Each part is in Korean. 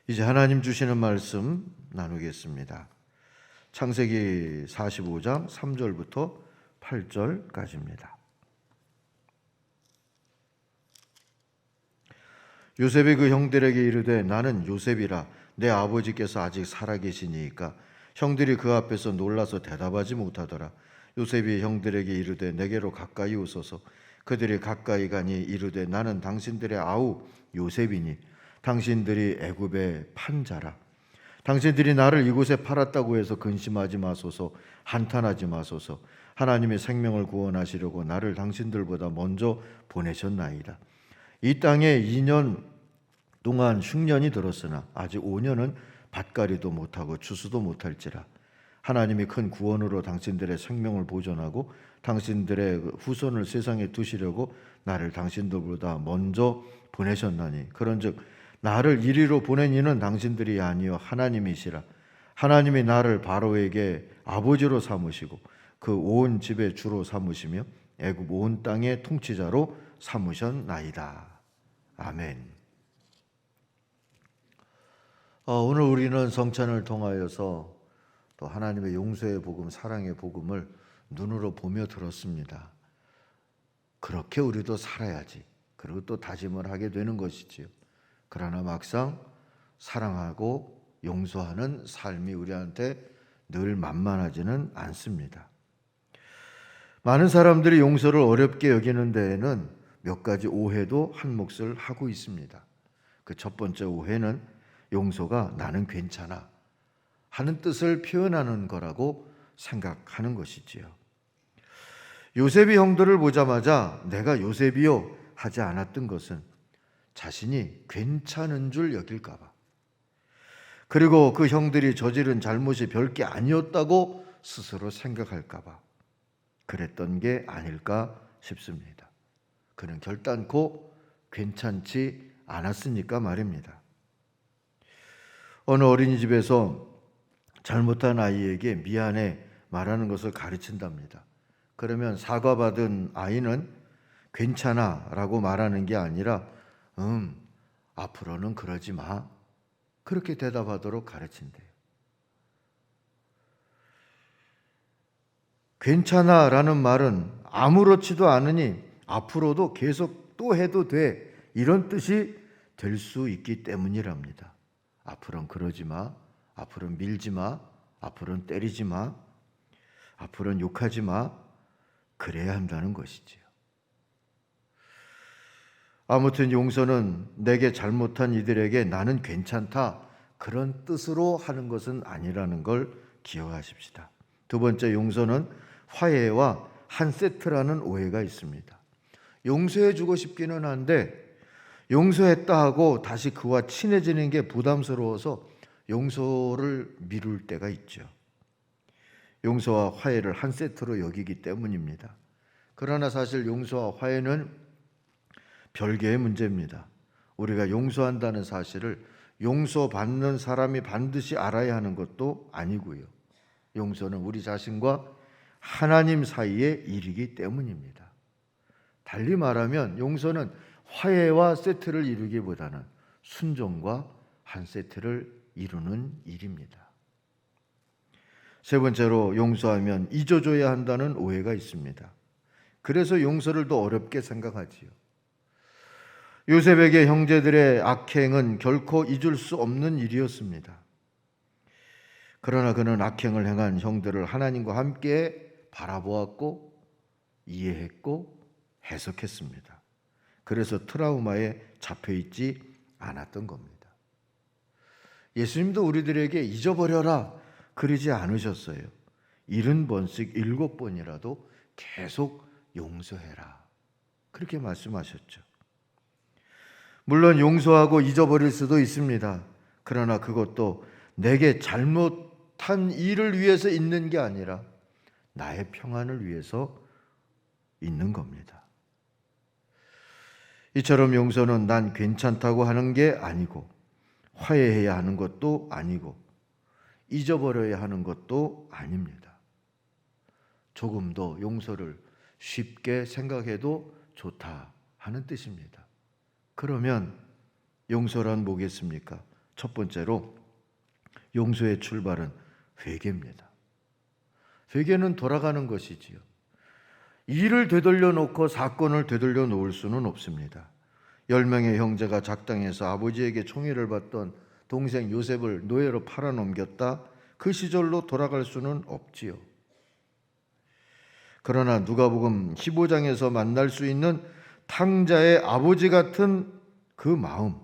이제 하나님 주시는 말씀 나누겠습니다. 창세기 45장 3절부터 8절까지입니다. 요셉이 그 형들에게 이르되 나는 요셉이라 내 아버지께서 아직 살아계시니이까 형들이 그 앞에서 놀라서 대답하지 못하더라. 요셉이 형들에게 이르되 내게로 가까이 오소서. 그들이 가까이 가니 이르되 나는 당신들의 아우 요셉이니 당신들이 애굽의 판자라. 당신들이 나를 이곳에 팔았다고 해서 근심하지 마소서. 한탄하지 마소서. 하나님의 생명을 구원하시려고 나를 당신들보다 먼저 보내셨나이다. 이 땅에 2년 동안 흉년이 들었으나 아직 5년은 밭갈이도 못하고 추수도 못할지라. 하나님이 큰 구원으로 당신들의 생명을 보존하고 당신들의 후손을 세상에 두시려고 나를 당신들보다 먼저 보내셨나니 그런즉 나를 이리로 보낸 이는 당신들이 아니요 하나님이시라. 하나님이 나를 바로에게 아버지로 삼으시고 그 온 집의 주로 삼으시며 애굽 온 땅의 통치자로 삼으셨나이다. 아멘. 오늘 우리는 성찬을 통하여서 또 하나님의 용서의 복음, 사랑의 복음을 눈으로 보며 들었습니다. 그렇게 우리도 살아야지. 그리고 또 다짐을 하게 되는 것이지요. 그러나 막상 사랑하고 용서하는 삶이 우리한테 늘 만만하지는 않습니다. 많은 사람들이 용서를 어렵게 여기는 데에는 몇 가지 오해도 한 몫을 하고 있습니다. 그 첫 번째 오해는 용서가 나는 괜찮아 하는 뜻을 표현하는 거라고 생각하는 것이지요. 요셉이 형들을 보자마자 내가 요셉이요 하지 않았던 것은 자신이 괜찮은 줄 여길까 봐, 그리고 그 형들이 저지른 잘못이 별게 아니었다고 스스로 생각할까 봐 그랬던 게 아닐까 싶습니다. 그는 결단코 괜찮지 않았으니까 말입니다. 어느 어린이집에서 잘못한 아이에게 미안해 말하는 것을 가르친답니다. 그러면 사과받은 아이는 괜찮아 라고 말하는 게 아니라 앞으로는 그러지 마, 그렇게 대답하도록 가르친대요. 괜찮아 라는 말은 아무렇지도 않으니 앞으로도 계속 또 해도 돼, 이런 뜻이 될 수 있기 때문이랍니다. 앞으로는 그러지 마, 앞으로는 밀지 마, 앞으로는 때리지 마, 앞으로는 욕하지 마, 그래야 한다는 것이지요. 아무튼 용서는 내게 잘못한 이들에게 나는 괜찮다, 그런 뜻으로 하는 것은 아니라는 걸 기억하십시다. 두 번째, 용서는 화해와 한 세트라는 오해가 있습니다. 용서해 주고 싶기는 한데 용서했다 하고 다시 그와 친해지는 게 부담스러워서 용서를 미룰 때가 있죠. 용서와 화해를 한 세트로 여기기 때문입니다. 그러나 사실 용서와 화해는 별개의 문제입니다. 우리가 용서한다는 사실을 용서받는 사람이 반드시 알아야 하는 것도 아니고요. 용서는 우리 자신과 하나님 사이의 일이기 때문입니다. 달리 말하면 용서는 화해와 세트를 이루기보다는 순종과 한 세트를 이루는 일입니다. 세 번째로, 용서하면 잊어줘야 한다는 오해가 있습니다. 그래서 용서를 더 어렵게 생각하지요. 요셉에게 형제들의 악행은 결코 잊을 수 없는 일이었습니다. 그러나 그는 악행을 행한 형들을 하나님과 함께 바라보았고 이해했고 해석했습니다. 그래서 트라우마에 잡혀있지 않았던 겁니다. 예수님도 우리들에게 잊어버려라 그러지 않으셨어요. 70번씩 7번이라도 계속 용서해라, 그렇게 말씀하셨죠. 물론 용서하고 잊어버릴 수도 있습니다. 그러나 그것도 내게 잘못한 일을 위해서 있는 게 아니라 나의 평안을 위해서 있는 겁니다. 이처럼 용서는 난 괜찮다고 하는 게 아니고 화해해야 하는 것도 아니고 잊어버려야 하는 것도 아닙니다. 조금 더 용서를 쉽게 생각해도 좋다 하는 뜻입니다. 그러면 용서란 뭐겠습니까? 첫 번째로 용서의 출발은 회개입니다. 회개는 돌아가는 것이지요. 일을 되돌려 놓고 사건을 되돌려 놓을 수는 없습니다. 10명의 형제가 작당해서 아버지에게 총애를 받던 동생 요셉을 노예로 팔아넘겼다. 그 시절로 돌아갈 수는 없지요. 그러나 누가복음 15장에서 만날 수 있는 탕자의 아버지 같은 그 마음,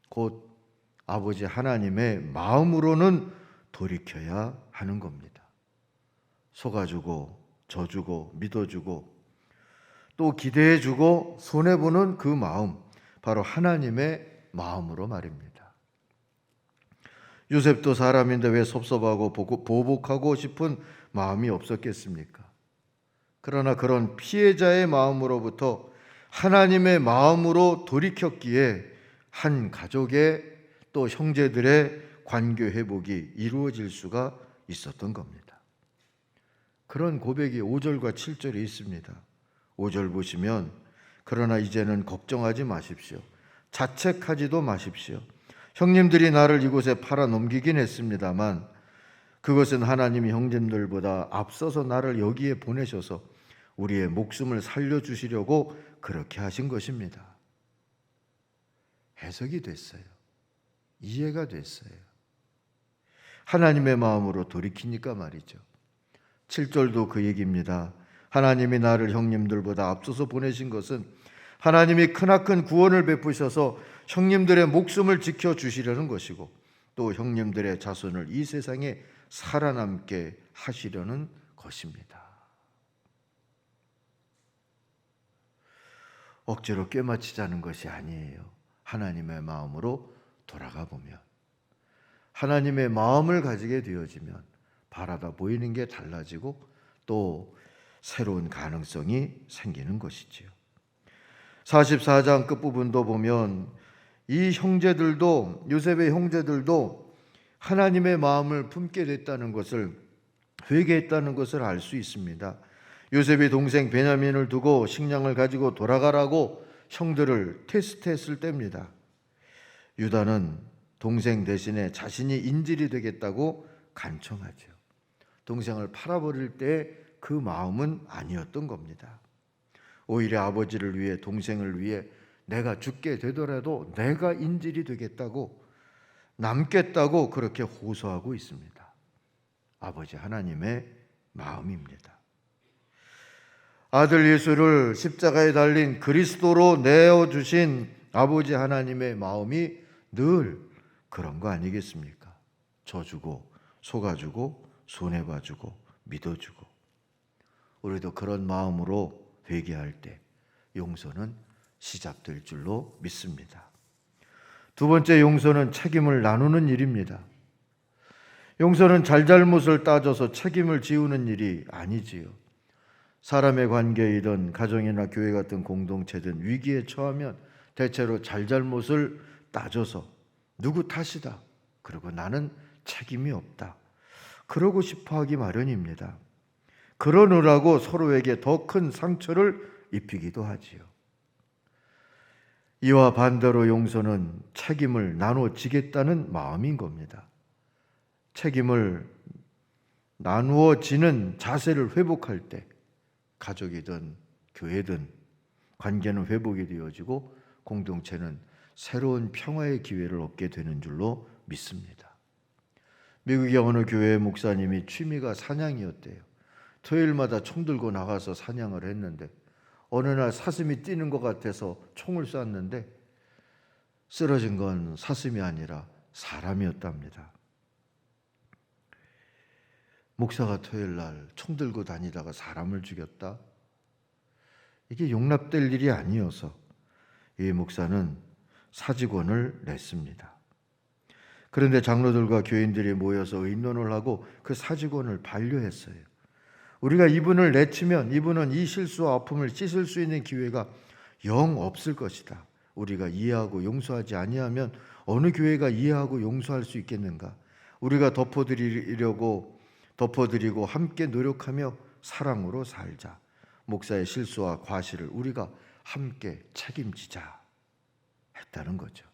곧 아버지 하나님의 마음으로는 돌이켜야 하는 겁니다. 속아주고 져주고 믿어주고 또 기대해주고 손해보는 그 마음, 바로 하나님의 마음으로 말입니다. 요셉도 사람인데 왜 섭섭하고 보복하고 싶은 마음이 없었겠습니까? 그러나 그런 피해자의 마음으로부터 하나님의 마음으로 돌이켰기에 한 가족의 또 형제들의 관계 회복이 이루어질 수가 있었던 겁니다. 그런 고백이 5절과 7절에 있습니다. 5절 보시면 그러나 이제는 걱정하지 마십시오. 자책하지도 마십시오. 형님들이 나를 이곳에 팔아 넘기긴 했습니다만 그것은 하나님이 형님들보다 앞서서 나를 여기에 보내셔서 우리의 목숨을 살려주시려고 그렇게 하신 것입니다. 해석이 됐어요. 이해가 됐어요. 하나님의 마음으로 돌이키니까 말이죠. 7절도 그 얘기입니다. 하나님이 나를 형님들보다 앞서서 보내신 것은 하나님이 크나큰 구원을 베푸셔서 형님들의 목숨을 지켜주시려는 것이고 또 형님들의 자손을 이 세상에 살아남게 하시려는 것입니다. 억지로 꿰맞추자는 것이 아니에요. 하나님의 마음으로 돌아가 보면, 하나님의 마음을 가지게 되어지면 바라다 보이는 게 달라지고 또 새로운 가능성이 생기는 것이지요. 44장 끝부분도 보면 이 형제들도, 요셉의 형제들도 하나님의 마음을 품게 됐다는 것을, 회개했다는 것을 알 수 있습니다. 요셉이 동생 베냐민을 두고 식량을 가지고 돌아가라고 형들을 테스트했을 때입니다. 유다는 동생 대신에 자신이 인질이 되겠다고 간청하죠. 동생을 팔아버릴 때 그 마음은 아니었던 겁니다. 오히려 아버지를 위해, 동생을 위해 내가 죽게 되더라도 내가 인질이 되겠다고, 남겠다고 그렇게 호소하고 있습니다. 아버지 하나님의 마음입니다. 아들 예수를 십자가에 달린 그리스도로 내어주신 아버지 하나님의 마음이 늘 그런 거 아니겠습니까? 져주고 속아주고 손해봐주고 믿어주고. 우리도 그런 마음으로 회개할 때 용서는 시작될 줄로 믿습니다. 두 번째 용서는 책임을 나누는 일입니다. 용서는 잘잘못을 따져서 책임을 지우는 일이 아니지요. 사람의 관계이든 가정이나 교회 같은 공동체든 위기에 처하면 대체로 잘잘못을 따져서 누구 탓이다, 그리고 나는 책임이 없다, 그러고 싶어 하기 마련입니다. 그러느라고 서로에게 더 큰 상처를 입히기도 하지요. 이와 반대로 용서는 책임을 나눠지겠다는 마음인 겁니다. 책임을 나누어지는 자세를 회복할 때 가족이든 교회든 관계는 회복이 되어지고 공동체는 새로운 평화의 기회를 얻게 되는 줄로 믿습니다. 미국의 어느 교회 목사님이 취미가 사냥이었대요. 토요일마다 총 들고 나가서 사냥을 했는데 어느 날 사슴이 뛰는 것 같아서 총을 쐈는데 쓰러진 건 사슴이 아니라 사람이었답니다. 목사가 토요일 날 총 들고 다니다가 사람을 죽였다? 이게 용납될 일이 아니어서 이 목사는 사직원을 냈습니다. 그런데 장로들과 교인들이 모여서 의논을 하고 그 사직원을 반려했어요. 우리가 이분을 내치면 이분은 이 실수와 아픔을 씻을 수 있는 기회가 영 없을 것이다. 우리가 이해하고 용서하지 아니하면 어느 교회가 이해하고 용서할 수 있겠는가? 우리가 덮어드리고 함께 노력하며 사랑으로 살자. 목사의 실수와 과실을 우리가 함께 책임지자 했다는 거죠.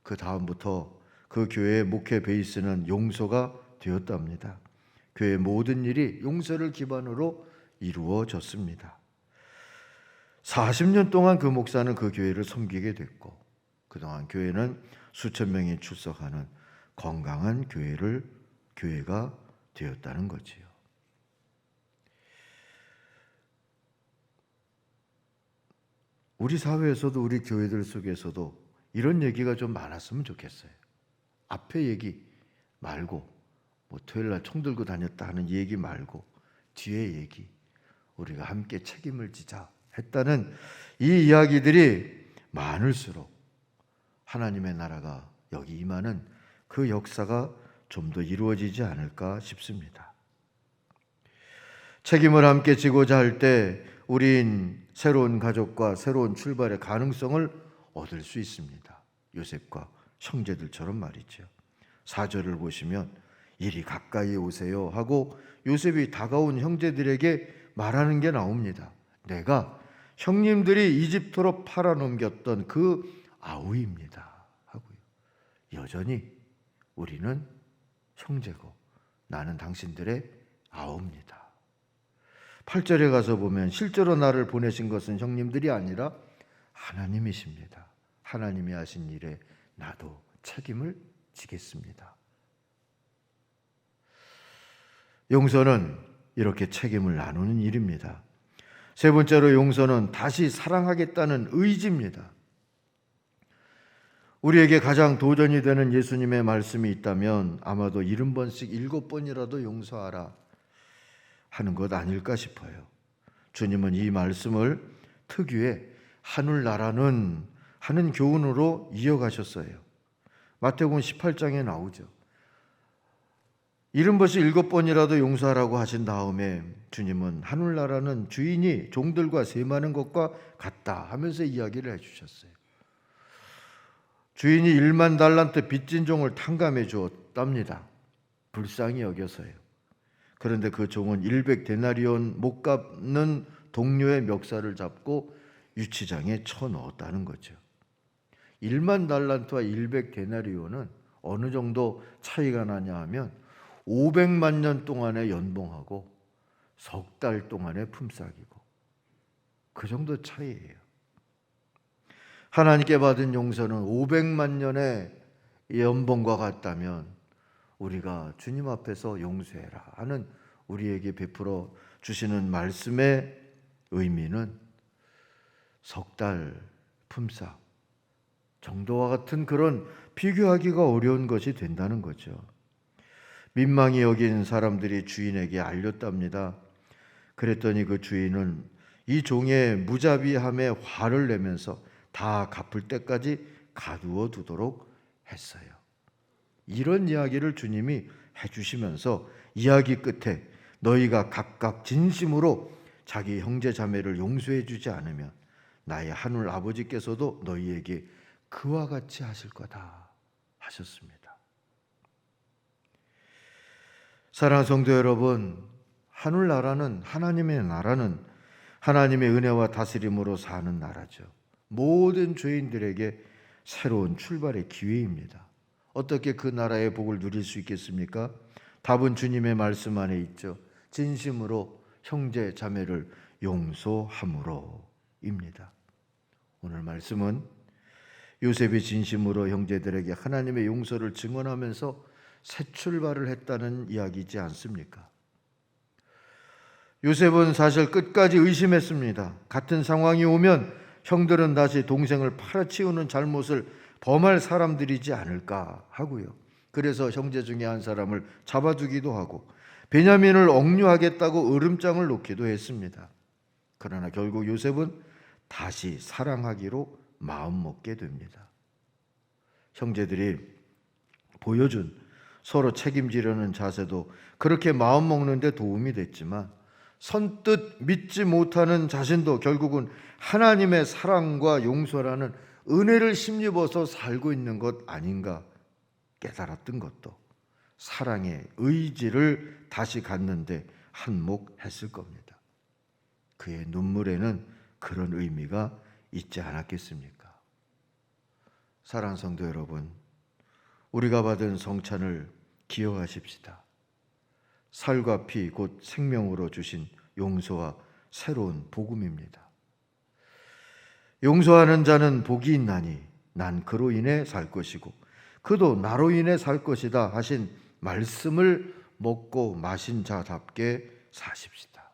그 다음부터 그 교회의 목회 베이스는 용서가 되었답니다. 교회의 모든 일이 용서를 기반으로 이루어졌습니다. 40년 동안 그 목사는 그 교회를 섬기게 됐고, 그동안 교회는 수천 명이 출석하는 건강한 교회가 되었다는 거지요. 우리 사회에서도, 우리 교회들 속에서도 이런 얘기가 좀 많았으면 좋겠어요. 앞에 얘기 말고, 토요일날 총 들고 다녔다 하는 얘기 말고 뒤에 얘기, 우리가 함께 책임을 지자 했다는 이 이야기들이 많을수록 하나님의 나라가 여기 임하는 그 역사가 좀 더 이루어지지 않을까 싶습니다. 책임을 함께 지고자 할 때 우린 새로운 가족과 새로운 출발의 가능성을 얻을 수 있습니다. 요셉과 형제들처럼 말이죠. 4절을 보시면 이리 가까이 오세요 하고 요셉이 다가온 형제들에게 말하는 게 나옵니다. 내가 형님들이 이집트로 팔아넘겼던 그 아우입니다 하고요. 여전히 우리는 형제고 나는 당신들의 아우입니다. 8절에 가서 보면 실제로 나를 보내신 것은 형님들이 아니라 하나님이십니다. 하나님이 하신 일에 나도 책임을 지겠습니다. 용서는 이렇게 책임을 나누는 일입니다. 세 번째로 용서는 다시 사랑하겠다는 의지입니다. 우리에게 가장 도전이 되는 예수님의 말씀이 있다면 아마도 70번씩 7번이라도 용서하라 하는 것 아닐까 싶어요. 주님은 이 말씀을 특유의 하늘나라는 하는 교훈으로 이어가셨어요. 마태복음 18장에 나오죠. 70번씩 7번이라도 용서하라고 하신 다음에 주님은 하늘나라는 주인이 종들과 세마는 것과 같다 하면서 이야기를 해주셨어요. 주인이 1만 달란트 빚진 종을 탕감해 주었답니다. 불쌍히 여겨서요. 그런데 그 종은 100데나리온 못 갚는 동료의 멱살을 잡고 유치장에 쳐넣었다는 거죠. 1만 달란트와 100데나리온은 어느 정도 차이가 나냐 하면 500만 년 동안의 연봉하고 석 달 동안의 품삯이고 그 정도 차이예요. 하나님께 받은 용서는 500만 년의 연봉과 같다면 우리가 주님 앞에서 용서해라 하는 우리에게 베풀어 주시는 말씀의 의미는 석 달 품삯 정도와 같은 그런 비교하기가 어려운 것이 된다는 거죠. 민망히 여긴 사람들이 주인에게 알렸답니다. 그랬더니 그 주인은 이 종의 무자비함에 화를 내면서 다 갚을 때까지 가두어 두도록 했어요. 이런 이야기를 주님이 해주시면서 이야기 끝에 너희가 각각 진심으로 자기 형제 자매를 용서해 주지 않으면 나의 하늘 아버지께서도 너희에게 그와 같이 하실 거다 하셨습니다. 사랑하는 성도 여러분, 하늘나라는 하나님의 나라는 하나님의 은혜와 다스림으로 사는 나라죠. 모든 죄인들에게 새로운 출발의 기회입니다. 어떻게 그 나라의 복을 누릴 수 있겠습니까? 답은 주님의 말씀 안에 있죠. 진심으로 형제 자매를 용서함으로입니다. 오늘 말씀은 요셉이 진심으로 형제들에게 하나님의 용서를 증언하면서 새 출발을 했다는 이야기이지 않습니까? 요셉은 사실 끝까지 의심했습니다. 같은 상황이 오면 형들은 다시 동생을 팔아치우는 잘못을 범할 사람들이지 않을까 하고요. 그래서 형제 중에 한 사람을 잡아두기도 하고 베냐민을 억류하겠다고 으름장을 놓기도 했습니다. 그러나 결국 요셉은 다시 사랑하기로 마음먹게 됩니다. 형제들이 보여준 서로 책임지려는 자세도 그렇게 마음먹는 데 도움이 됐지만 선뜻 믿지 못하는 자신도 결국은 하나님의 사랑과 용서라는 은혜를 힘입어서 살고 있는 것 아닌가 깨달았던 것도 사랑의 의지를 다시 갖는데 한몫했을 겁니다. 그의 눈물에는 그런 의미가 있지 않았겠습니까? 사랑하는 성도 여러분, 우리가 받은 성찬을 기억하십시다. 살과 피 곧 생명으로 주신 용서와 새로운 복음입니다. 용서하는 자는 복이 있나니 난 그로 인해 살 것이고 그도 나로 인해 살 것이다 하신 말씀을 먹고 마신 자답게 사십시다.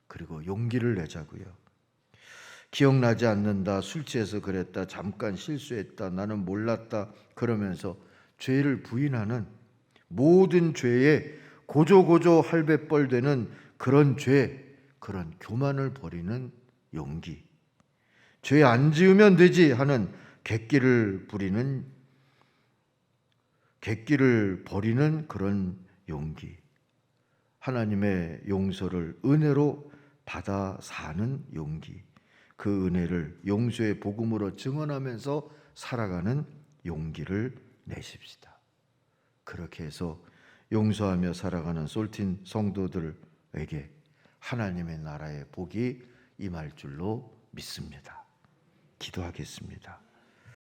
그리고 용기를 내자고요. 기억나지 않는다, 술 취해서 그랬다, 잠깐 실수했다, 나는 몰랐다 그러면서 죄를 부인하는, 모든 죄에 고조고조 할배뻘되는 그런 죄, 그런 교만을 버리는 용기, 죄 안 지으면 되지 하는 객기를 버리는 그런 용기, 하나님의 용서를 은혜로 받아 사는 용기, 그 은혜를 용서의 복음으로 증언하면서 살아가는 용기를 내십시다. 그렇게 해서 용서하며 살아가는 솔틴 성도들에게 하나님의 나라의 복이 임할 줄로 믿습니다. 기도하겠습니다.